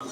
Good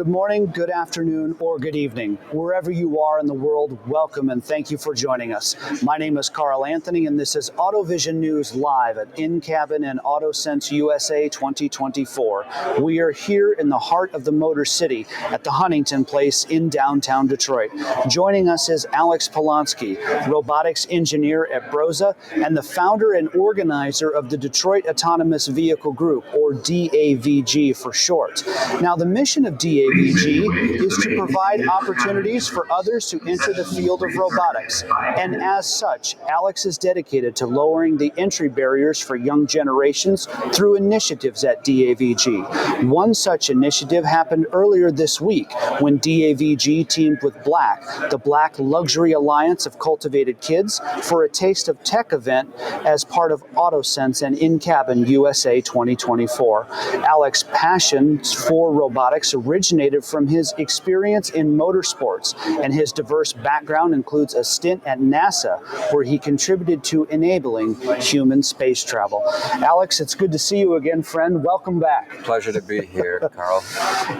morning, good afternoon, or good evening. Wherever you are in the world, welcome and thank you for joining us. My name is Carl Anthony, and this is AutoVision News Live at InCabin and AutoSens USA 2024. We are here in the heart of the Motor City at the Huntington Place in downtown Detroit. Joining us is Alex Polonsky, robotics engineer at Broza and the founder and organizer of the Detroit Autonomous Vehicle Group, or DAVG for short. Now, the mission of DAVG is to provide opportunities for others to enter the field of robotics. And as such, Alex is dedicated to lowering the entry barriers for young generations through initiatives at DAVG. One such initiative happened earlier this week when DAVG teamed with Black, the Black Luxury Alliance of Cultivated Kids, for a Taste of Tech event as part of AutoSens and InCabin USA 2024. Alex's passion for robotics originated from his experience in motorsports, and his diverse background includes a stint at NASA where he contributed to enabling human space travel. Alex, it's good to see you again, friend. Welcome back. Pleasure to be here, Carl.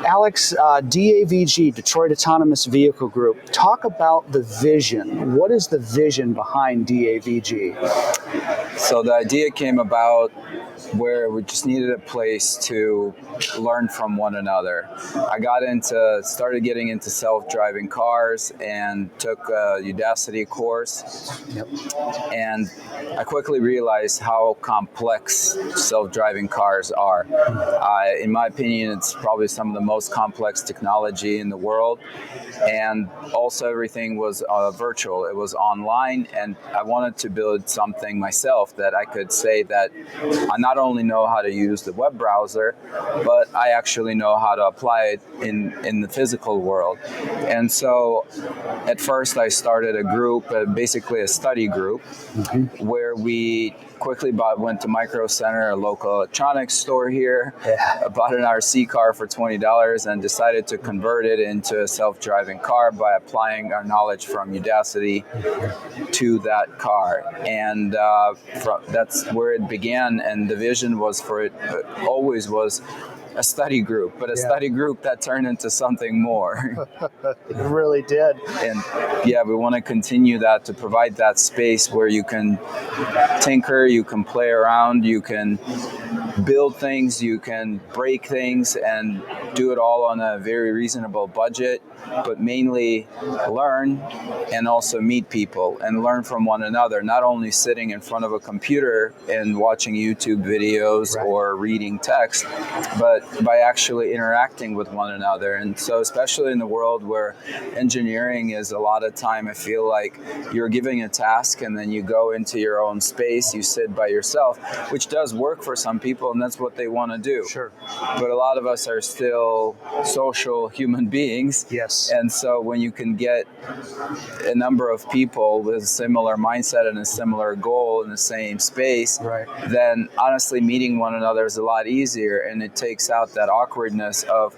Alex, DAVG, Detroit Autonomous Vehicle Group, talk about the vision. What is the vision behind DAVG? So the idea came about where we just needed a place to learn from one another. I started getting into self-driving cars and took a Udacity course. Yep. And I quickly realized how complex self-driving cars are. In my opinion, it's probably some of the most complex technology in the world. And also everything was virtual. It was online, and I wanted to build something myself that I could say that I not only know how to use the web browser, but I actually know how to apply it in the physical world. And so at first I started a group, basically a study group, where we quickly went to Micro Center, a local electronics store here, bought an RC car for $20 and decided to convert it into a self-driving car by applying our knowledge from Udacity to that car. And that's where it began, and the vision was for it always was a study group, but a study group that turned into something more. It really did. And yeah, we want to continue that, to provide that space where you can tinker, you can play around, you can build things, you can break things, and do it all on a very reasonable budget, but mainly learn and also meet people and learn from one another, not only sitting in front of a computer and watching YouTube videos or reading text, but by actually interacting with one another. And so especially in the world where engineering is a lot of time, I feel like you're giving a task and then you go into your own space, you sit by yourself, which does work for some people, and that's what they want to do. Sure. But a lot of us are still social human beings. Yes. And so when you can get a number of people with a similar mindset and a similar goal in the same space, then honestly meeting one another is a lot easier, and it takes out that awkwardness of,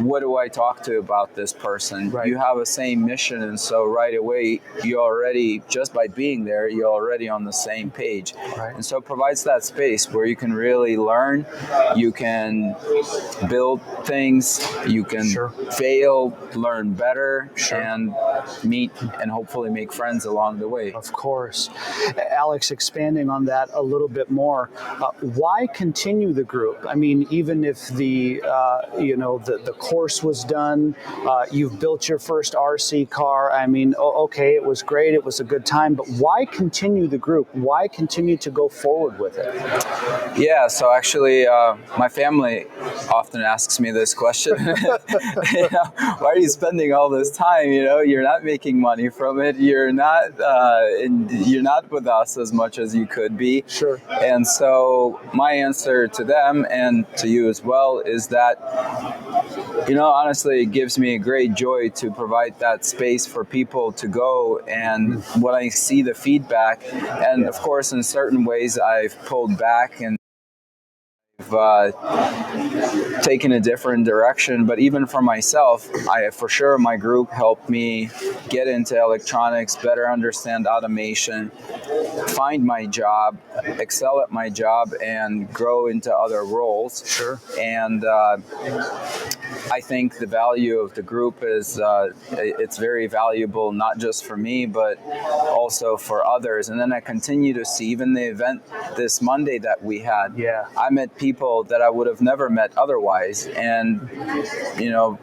what do I talk to about this person? You have a same mission, and so right away you already, just by being there, you're already on the same page. And so it provides that space where you can really learn, you can build things, you can fail, learn better, and meet and hopefully make friends along the way. Of course. Alex, expanding on that a little bit more, why continue the group? I mean, even if the course was done, you've built your first RC car. I mean, okay, it was great, it was a good time, but why continue the group? Why continue to go forward with it? Yeah, so actually, my family often asks me this question. Why are you spending all this time? You're not making money from it. You're not with us as much as you could be. Sure. And so my answer to them and to you as well is that, honestly, it gives me a great joy to provide that space for people to go. And when I see the feedback, and of course, in certain ways, I've pulled back and taken a different direction. But even for myself, for sure my group helped me get into electronics, better understand automation, find my job, excel at my job, and grow into other roles. Sure. And I think the value of the group is it's very valuable, not just for me, but also for others. And then I continue to see even the event this Monday that we had. Yeah. I met people that I would have never met otherwise. And,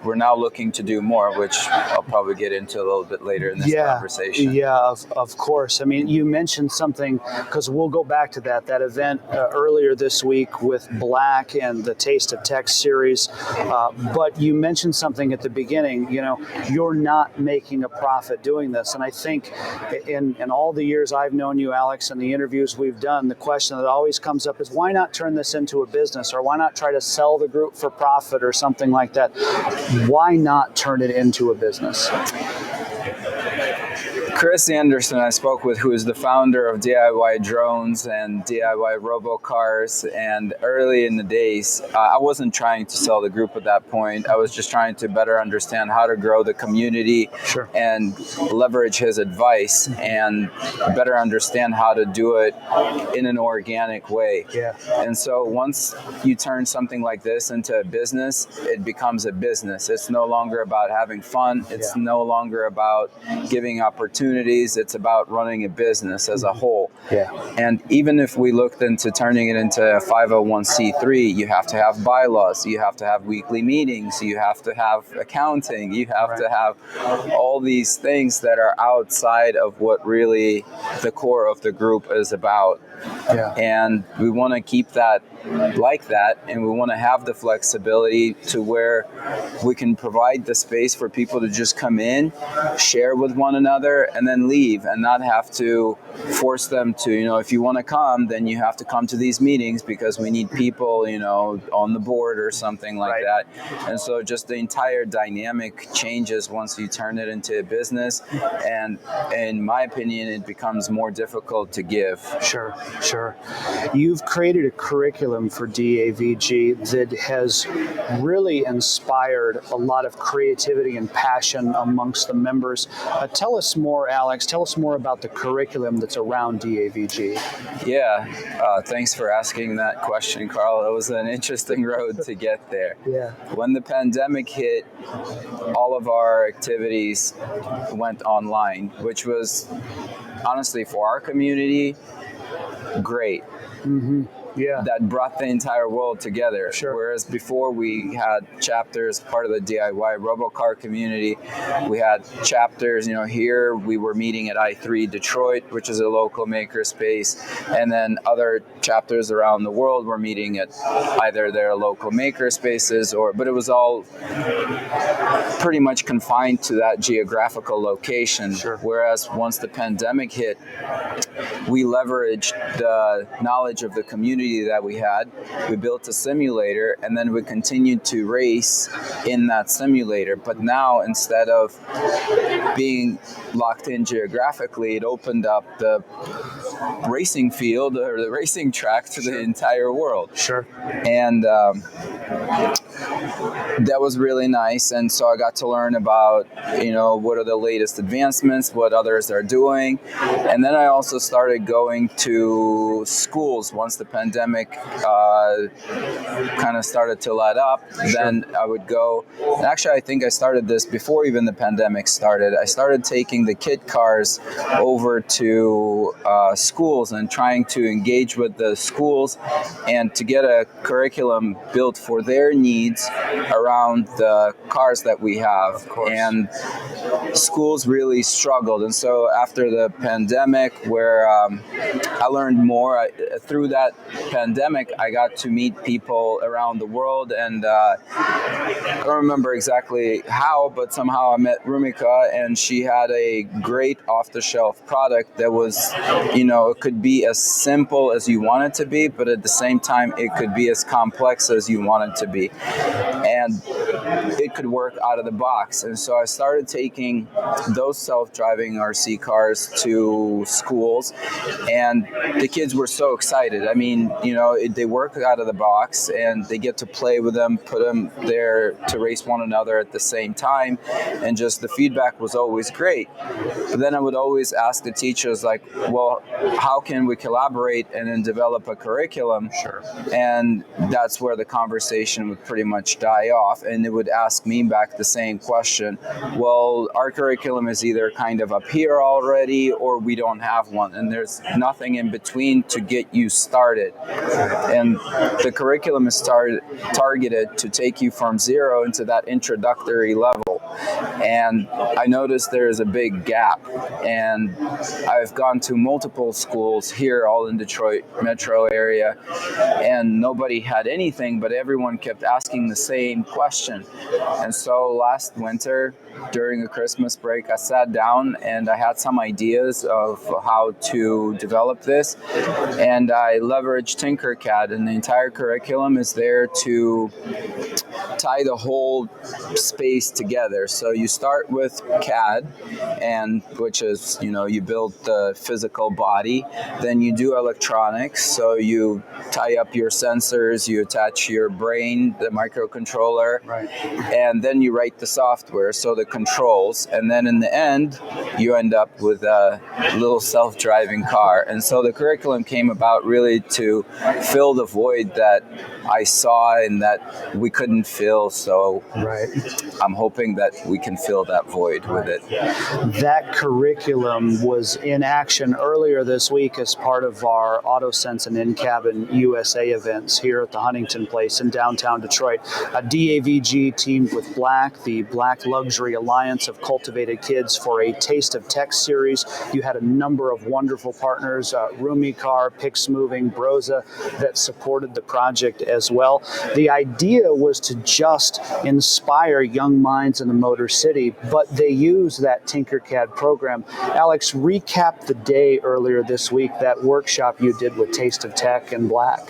we're now looking to do more, which I'll probably get into a little bit later in this conversation. Yeah, of course. I mean, you mentioned something, because we'll go back to that event earlier this week with Black and the Taste of Tech series. But you mentioned something at the beginning, you're not making a profit doing this. And I think in all the years I've known you, Alex, and the interviews we've done, the question that always comes up is, why not turn this into a business? Or why not try to sell the group for profit or something like that? Why not turn it into a business? Chris Anderson, I spoke with, who is the founder of DIY Drones and DIY Robocars. And early in the days, I wasn't trying to sell the group at that point. I was just trying to better understand how to grow the community. Sure. And leverage his advice and better understand how to do it in an organic way. Yeah. And so once you turn something like this into a business, it becomes a business. It's no longer about having fun. It's no longer about giving opportunities. It's about running a business as a whole. Yeah. And even if we looked into turning it into a 501c3, you have to have bylaws, you have to have weekly meetings, you have to have accounting, you have to have all these things that are outside of what really the core of the group is about. Yeah. And we want to keep that like that, and we want to have the flexibility to where we can provide the space for people to just come in, share with one another, and then leave, and not have to force them to, if you want to come, then you have to come to these meetings because we need people, on the board or something like that. And so just the entire dynamic changes once you turn it into a business. And in my opinion, it becomes more difficult to give. Sure. You've created a curriculum for DAVG that has really inspired a lot of creativity and passion amongst the members. Tell us more, Alex. Tell us more about the curriculum that's around DAVG. Yeah. Thanks for asking that question, Carl. It was an interesting road to get there. Yeah. When the pandemic hit, all of our activities went online, which was honestly for our community great. Mm-hmm. Yeah. That brought the entire world together. Sure. Whereas before we had chapters, part of the DIY Robocar community, we had chapters, here we were meeting at I3 Detroit, which is a local makerspace, and then other chapters around the world were meeting at either their local makerspaces but it was all pretty much confined to that geographical location. Sure. Whereas once the pandemic hit, we leveraged the knowledge of the community that we had. We built a simulator, and then we continued to race in that simulator. But now, instead of being locked in geographically, it opened up the racing field or the racing track to the entire world. Sure. And that was really nice. And so I got to learn about, what are the latest advancements, what others are doing. And then I also started going to schools once the pandemic kind of started to let up. Sure. Then I would go, and actually I think I started this before even the pandemic started. I started taking the kit cars over to schools and trying to engage with the schools and to get a curriculum built for their needs around the cars that we have. Of course. And schools really struggled. And so after the pandemic, where I learned more, through that pandemic, I got to meet people around the world. And I don't remember exactly how, but somehow I met Rumika, and she had a great off-the-shelf product that was, it could be as simple as you want it to be, but at the same time, it could be as complex as you want it to be. And kid could work out of the box. And so I started taking those self-driving RC cars to schools, and the kids were so excited. I mean, they work out of the box and they get to play with them, put them there to race one another at the same time, and just the feedback was always great. But then I would always ask the teachers, like, well, how can we collaborate and then develop a curriculum? Sure. And that's where the conversation would pretty much die off, and they would ask me back the same question. Well, our curriculum is either kind of up here already or we don't have one, and there's nothing in between to get you started. And the curriculum is targeted to take you from zero into that introductory level. And I noticed there is a big gap, and I've gone to multiple schools here, all in Detroit metro area, and nobody had anything, but everyone kept asking the same question. And so last winter, during a Christmas break, I sat down and I had some ideas of how to develop this, and I leveraged Tinkercad, and the entire curriculum is there to tie the whole space together. So you start with CAD, and which is, you build the physical body. Then you do electronics, so you tie up your sensors, you attach your brain, the microcontroller, right, and then you write the software, so the controls, and then in the end you end up with a little self-driving car. And so the curriculum came about really to fill the void that I saw and that we couldn't fill. So right, I'm hoping that we can fill that void with it. That curriculum was in action earlier this week as part of our AutoSens and InCabin USA events here at the Huntington Place in downtown Detroit. DAVG teamed with Black, the Black Luxury Alliance of Cultivated Kids, for a Taste of Tech series. You had a number of wonderful partners, Rumi Car, Pix Moving, Broza, that supported the project as well. The idea was to just inspire young minds in the Motor City, but they use that Tinkercad program. Alex, recap the day earlier this week, that workshop you did with Taste of Tech and Black.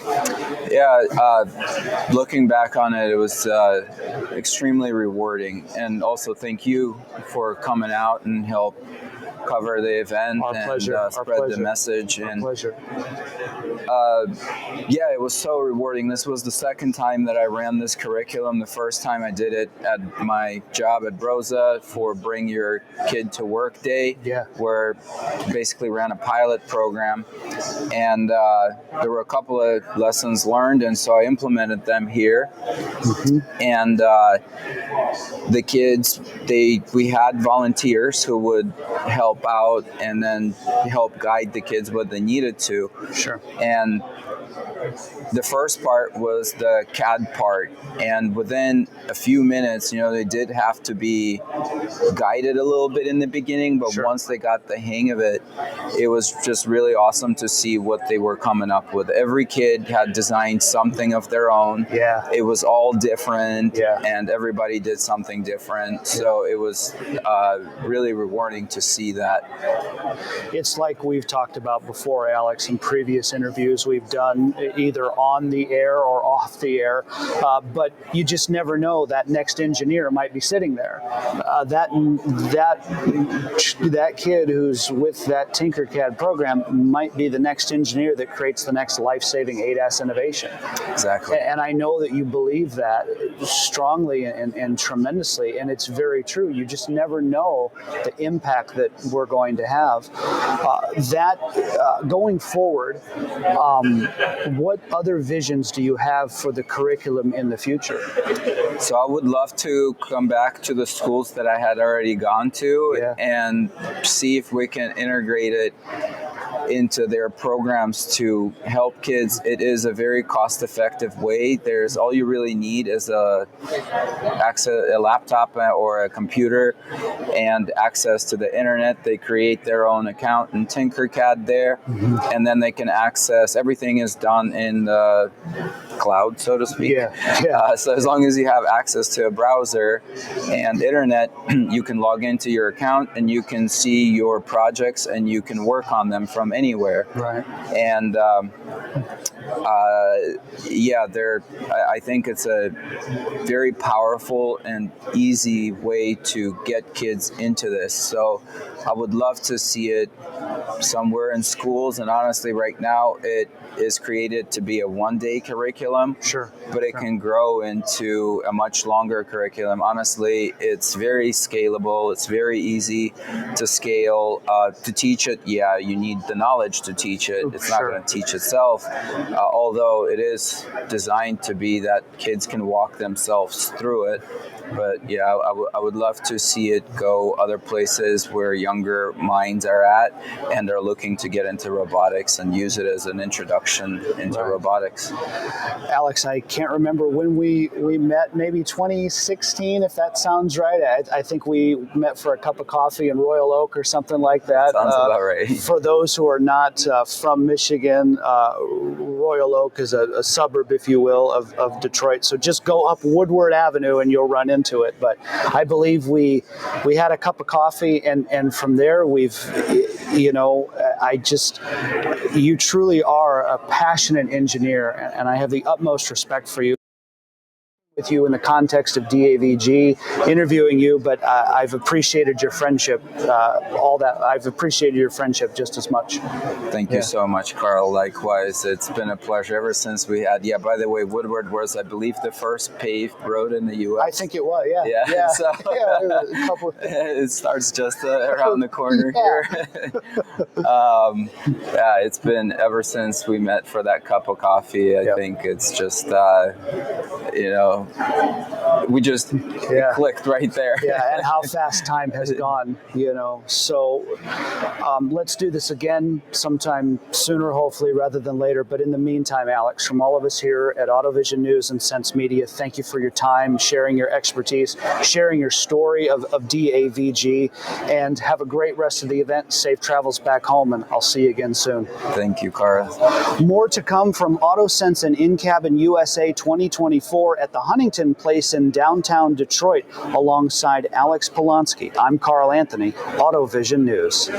Yeah, looking back on it, it was extremely rewarding, and also thank you for coming out and help cover the event and spread the message. Our pleasure. Yeah, it was so rewarding. This was the second time that I ran this curriculum. The first time I did it at my job at Broza for Bring Your Kid to Work Day, where basically ran a pilot program. And there were a couple of lessons learned, and so I implemented them here. Mm-hmm. And the kids, we had volunteers who would help out and then help guide the kids what they needed to. Sure. And the first part was the CAD part, and within a few minutes, they did have to be guided a little bit in the beginning, but once they got the hang of it, it was just really awesome to see what they were coming up with. Every kid had designed something of their own. Yeah. It was all different, and everybody did something different, so it was really rewarding to see that. It's like we've talked about before, Alex, in previous interviews we've done, either on the air or off the air, but you just never know. That next engineer might be sitting there. That kid who's with that Tinkercad program might be the next engineer that creates the next life-saving ADAS innovation. Exactly. And I know that you believe that strongly and tremendously, and it's very true. You just never know the impact that we're going to have. Going forward, what other visions do you have for the curriculum in the future? So I would love to come back to the schools that I had already gone to and see if we can integrate it into their programs to help kids. It is a very cost-effective way. All you really need is a laptop or a computer and access to the internet. They create their own account in Tinkercad there, and then they can access everything is done in the cloud, so to speak. So as long as you have access to a browser and internet, you can log into your account and you can see your projects and you can work on them from anywhere. Right. And Yeah, I think it's a very powerful and easy way to get kids into this. So I would love to see it somewhere in schools. And honestly, right now it is created to be a one-day curriculum. Sure. But it can grow into a much longer curriculum. Honestly, it's very scalable. It's very easy to scale. To teach it, yeah, you need the knowledge to teach it. It's not going to teach itself, although it is designed to be that kids can walk themselves through it. But yeah, I would love to see it go other places where younger minds are at and they're looking to get into robotics and use it as an introduction into robotics. Alex, I can't remember when we met, maybe 2016, if that sounds right. I think we met for a cup of coffee in Royal Oak or something like that. Sounds about right. For those who are not from Michigan, Royal Oak is a suburb, if you will, of Detroit. So just go up Woodward Avenue and you'll run into it. But I believe we had a cup of coffee, and from there we've, you truly are a passionate engineer, and I have the utmost respect for you. With you in the context of DAVG, interviewing you, but I've appreciated your friendship, all that. I've appreciated your friendship just as much. Thank you so much, Carl. Likewise, it's been a pleasure ever since we had, by the way, Woodward was, I believe, the first paved road in the U.S. I think it was, yeah. So, a couple. It starts just around the corner here. It's been ever since we met for that cup of coffee. I think it's just, we just clicked right there. Yeah, and how fast time has gone, So let's do this again sometime sooner, hopefully, rather than later. But in the meantime, Alex, from all of us here at AutoVision News and Sense Media, thank you for your time, sharing your expertise, sharing your story of DAVG, and have a great rest of the event. Safe travels back home, and I'll see you again soon. Thank you, Carl. More to come from AutoSens and InCabin USA 2024 at the Huntington Place in downtown Detroit, alongside Alex Polonsky. I'm Carl Anthony, AutoVision News.